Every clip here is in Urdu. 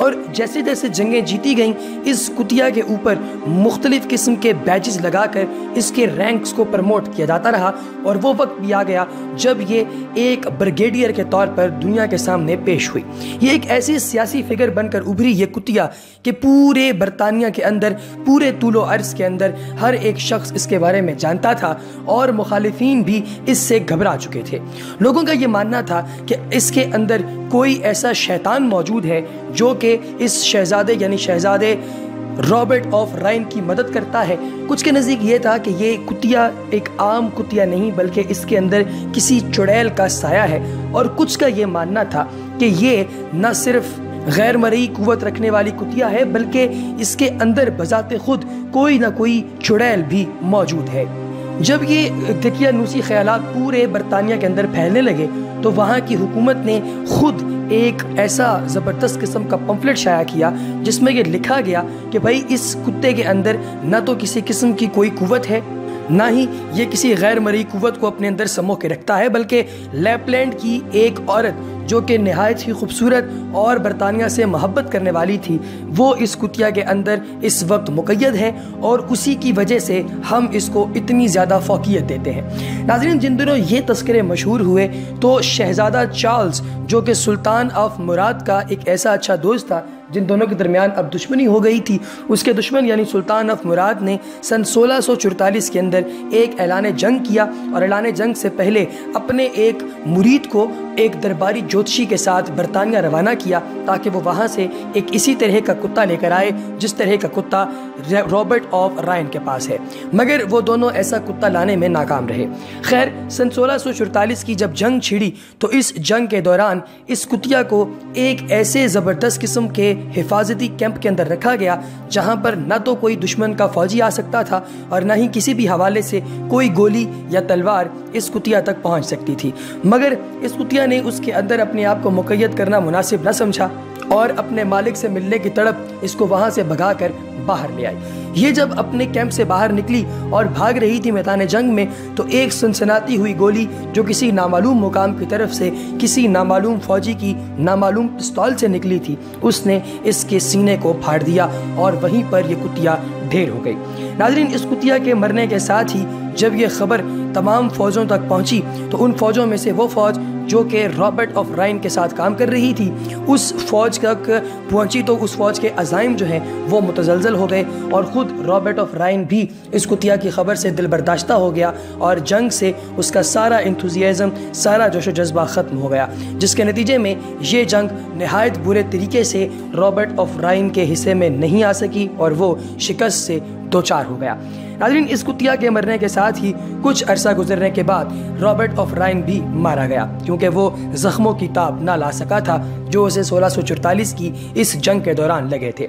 اور جیسے جیسے جنگیں جیتی گئیں اس کتیا کے اوپر مختلف قسم کے بیجز لگا کر اس کے رینکس کو پروموٹ کیا جاتا رہا، اور وہ وقت بھی آ گیا جب یہ ایک بریگیڈیئر کے طور پر دنیا کے سامنے پیش ہوئی۔ یہ ایک ایسی سیاسی فگر بن کر ابھری یہ کتیا کہ پورے برطانیہ کے اندر، پورے طول و عرض کے اندر ہر ایک شخص اس کے بارے میں جانتا تھا، اور مخالفین بھی اس سے گھبرا چکے تھے۔ لوگوں کا یہ ماننا تھا کہ اس کے اندر کوئی ایسا شیطان موجود ہے جو کہ اس شہزادے یعنی شہزادے رابرٹ آف رائن کی مدد کرتا ہے۔ کچھ کے نزدیک یہ تھا کہ یہ کتیا ایک عام کتیا نہیں بلکہ اس کے اندر کسی چڑیل کا سایہ ہے، اور کچھ کا یہ ماننا تھا کہ یہ نہ صرف غیر مرئی قوت رکھنے والی کتیا ہے بلکہ اس کے اندر بذات خود کوئی نہ کوئی چڑیل بھی موجود ہے۔ جب یہ دقیانوسی خیالات پورے برطانیہ کے اندر پھیلنے لگے تو وہاں کی حکومت نے خود ایک ایسا زبردست قسم کا پمفلٹ شائع کیا جس میں یہ لکھا گیا کہ بھائی اس کتے کے اندر نہ تو کسی قسم کی کوئی قوت ہے، نہ ہی یہ کسی غیر مرئی قوت کو اپنے اندر سمو کے رکھتا ہے، بلکہ لیپلینڈ کی ایک عورت جو کہ نہایت ہی خوبصورت اور برطانیہ سے محبت کرنے والی تھی، وہ اس کتیا کے اندر اس وقت مقید ہے، اور اسی کی وجہ سے ہم اس کو اتنی زیادہ فوقیت دیتے ہیں۔ ناظرین، جن دنوں یہ تذکرے مشہور ہوئے تو شہزادہ چارلز جو کہ سلطان آف مراد کا ایک ایسا اچھا دوست تھا جن دونوں کے درمیان اب دشمنی ہو گئی تھی، اس کے دشمن یعنی سلطان آف مراد نے سن 1644 کے اندر ایک اعلان جنگ کیا، اور اعلان جنگ سے پہلے اپنے ایک مرید کو ایک درباری جوتشی کے ساتھ برطانیہ روانہ کیا تاکہ وہ وہاں سے ایک اسی طرح کا کتا لے کر آئے جس طرح کا کتا رابرٹ آف رائن کے پاس ہے، مگر وہ دونوں ایسا کتا لانے میں ناکام رہے۔ خیر، سن 1644 کی جب جنگ چھڑی تو اس جنگ کے دوران اس کتیا کو ایک ایسے زبردست قسم کے حفاظتی کیمپ کے اندر رکھا گیا جہاں پر نہ تو کوئی دشمن کا فوجی آ سکتا تھا اور نہ ہی کسی بھی حوالے سے کوئی گولی یا تلوار اس کتیا تک پہنچ سکتی تھی، مگر اس کتیا نے اس کے اندر اپنے آپ کو مقید کرنا مناسب نہ سمجھا اور اپنے مالک سے ملنے کی تڑپ اس کو وہاں سے بھگا کر باہر لے آئی۔ یہ جب اپنے کیمپ سے باہر نکلی اور بھاگ رہی تھی میدان جنگ میں تو ایک سنسناتی ہوئی گولی جو کسی نامعلوم مقام کی طرف سے کسی نامعلوم فوجی کی نامعلوم پستول سے نکلی تھی، اس نے اس کے سینے کو پھاڑ دیا اور وہیں پر یہ کتیا ڈھیر ہو گئی۔ ناظرین، اس کتیا کے مرنے کے ساتھ ہی جب یہ خبر تمام فوجوں تک پہنچی تو ان فوجوں میں سے وہ فوج جو کہ رابرٹ آف رائن کے ساتھ کام کر رہی تھی اس فوج تک پہنچی تو اس فوج کے عزائم جو ہیں وہ متزلزل ہو گئے، اور خود رابرٹ آف رائن بھی اس کتیا کی خبر سے دل برداشتہ ہو گیا اور جنگ سے اس کا سارا انتھوزیازم، سارا جوش و جذبہ ختم ہو گیا، جس کے نتیجے میں یہ جنگ نہایت برے طریقے سے رابرٹ آف رائن کے حصے میں نہیں آ سکی اور وہ شکست سے دوچار ہو گیا۔ ناظرین، اس کتیا کے مرنے کے ساتھ ہی کچھ عرصہ گزرنے کے بعد رابرٹ آف رائن بھی مارا گیا کیونکہ وہ زخموں کی تاب نہ لا سکا تھا جو اسے 1644 کی اس جنگ کے دوران لگے تھے۔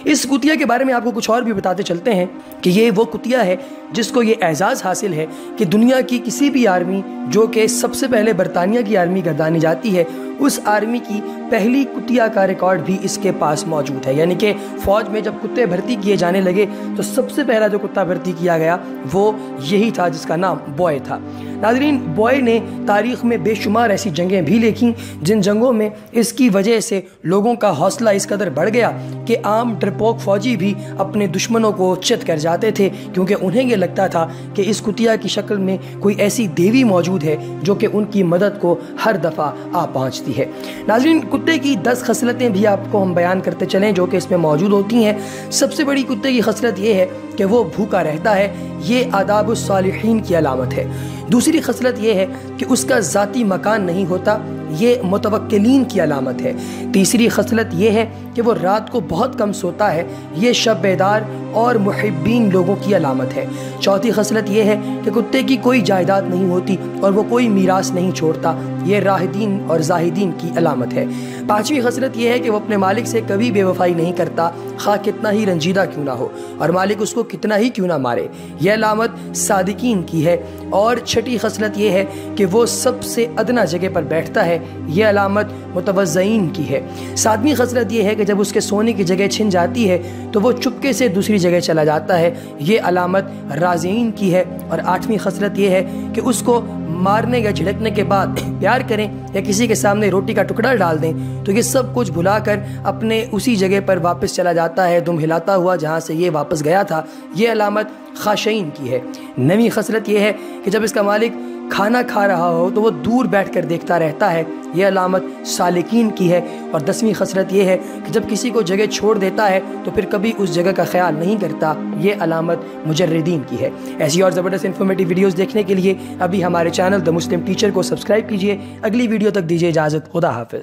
اس کتیا کے بارے میں آپ کو کچھ اور بھی بتاتے چلتے ہیں کہ یہ وہ کتیا ہے جس کو یہ اعزاز حاصل ہے کہ دنیا کی کسی بھی آرمی جو کہ سب سے پہلے برطانیہ کی آرمی گردانی جاتی ہے اس آرمی کی پہلی کتیا کا ریکارڈ بھی اس کے پاس موجود ہے، یعنی کہ فوج میں جب کتے بھرتی کیے جانے لگے تو سب سے پہلا جو کتا بھرتی کیا گیا وہ یہی تھا جس کا نام بوائے تھا۔ ناظرین، بوائے نے تاریخ میں بے شمار ایسی جنگیں بھی لکھیں جن جنگوں میں اس کی وجہ سے لوگوں کا حوصلہ اس قدر بڑھ گیا کہ عام ڈرپوک فوجی بھی اپنے دشمنوں کو چت کر جاتے تھے کیونکہ انہیں یہ لگتا تھا کہ اس کتیا کی شکل میں کوئی ایسی دیوی موجود ہے جو کہ ان کی مدد کو ہر دفعہ آ پہنچتی ہے۔ ناظرین، کتے کی 10 خصلتیں بھی آپ کو ہم بیان کرتے چلیں جو کہ اس میں موجود ہوتی ہیں۔ سب سے بڑی کتے کی خصلت یہ ہے کہ وہ بھوکا رہتا ہے، یہ آداب الصالحین کی علامت ہے۔ دوسری خصلت یہ ہے کہ اس کا ذاتی مکان نہیں ہوتا، یہ متوکلین کی علامت ہے۔ تیسری خصلت یہ ہے کہ وہ رات کو بہت کم سوتا ہے، یہ شب بیدار اور محبین لوگوں کی علامت ہے۔ چوتھی خصلت یہ ہے کہ کتے کی کوئی جائیداد نہیں ہوتی اور وہ کوئی میراث نہیں چھوڑتا، یہ راہدین اور زاہدین کی علامت ہے۔ پانچویں خصلت یہ ہے کہ وہ اپنے مالک سے کبھی بے وفائی نہیں کرتا، خواہ کتنا ہی رنجیدہ کیوں نہ ہو اور مالک اس کو کتنا ہی کیوں نہ مارے، یہ علامت صادقین کی ہے۔ اور چھٹی خصلت یہ ہے کہ وہ سب سے ادنا جگہ پر بیٹھتا ہے، یہ علامت متوضعین کی ہے۔ ساتویں خصلت یہ ہے کہ جب اس کے سونے کی جگہ چھن جاتی ہے تو وہ چپکے سے دوسری جگہ چلا جاتا ہے، یہ علامت رازعین کی ہے۔ اور آٹھویں خصلت یہ ہے کہ اس کو مارنے یا جھڑکنے کے بعد پیار کریں یا کسی کے سامنے روٹی کا ٹکڑا ڈال دیں تو یہ سب کچھ بھلا کر اپنے اسی جگہ پر واپس چلا جاتا ہے دم ہلاتا ہوا جہاں سے یہ واپس گیا تھا۔ یہ علامت خاشعین کی ہے۔ 9ویں خصلت یہ ہے کہ جب اس کا مالک کھانا کھا رہا ہو تو وہ دور بیٹھ کر دیکھتا رہتا ہے، یہ علامت سالکین کی ہے۔ اور 10ویں خصلت یہ ہے کہ جب کسی کو جگہ چھوڑ دیتا ہے تو پھر کبھی اس جگہ کا خیال نہیں کرتا، یہ علامت مجردین کی ہے۔ ایسی اور زبردست انفارمیٹیو ویڈیوز دیکھنے کے لیے ابھی ہمارے چینل دا مسلم ٹیچر کو سبسکرائب کیجئے۔ اگلی ویڈیو تک دیجیے اجازت، خدا حافظ۔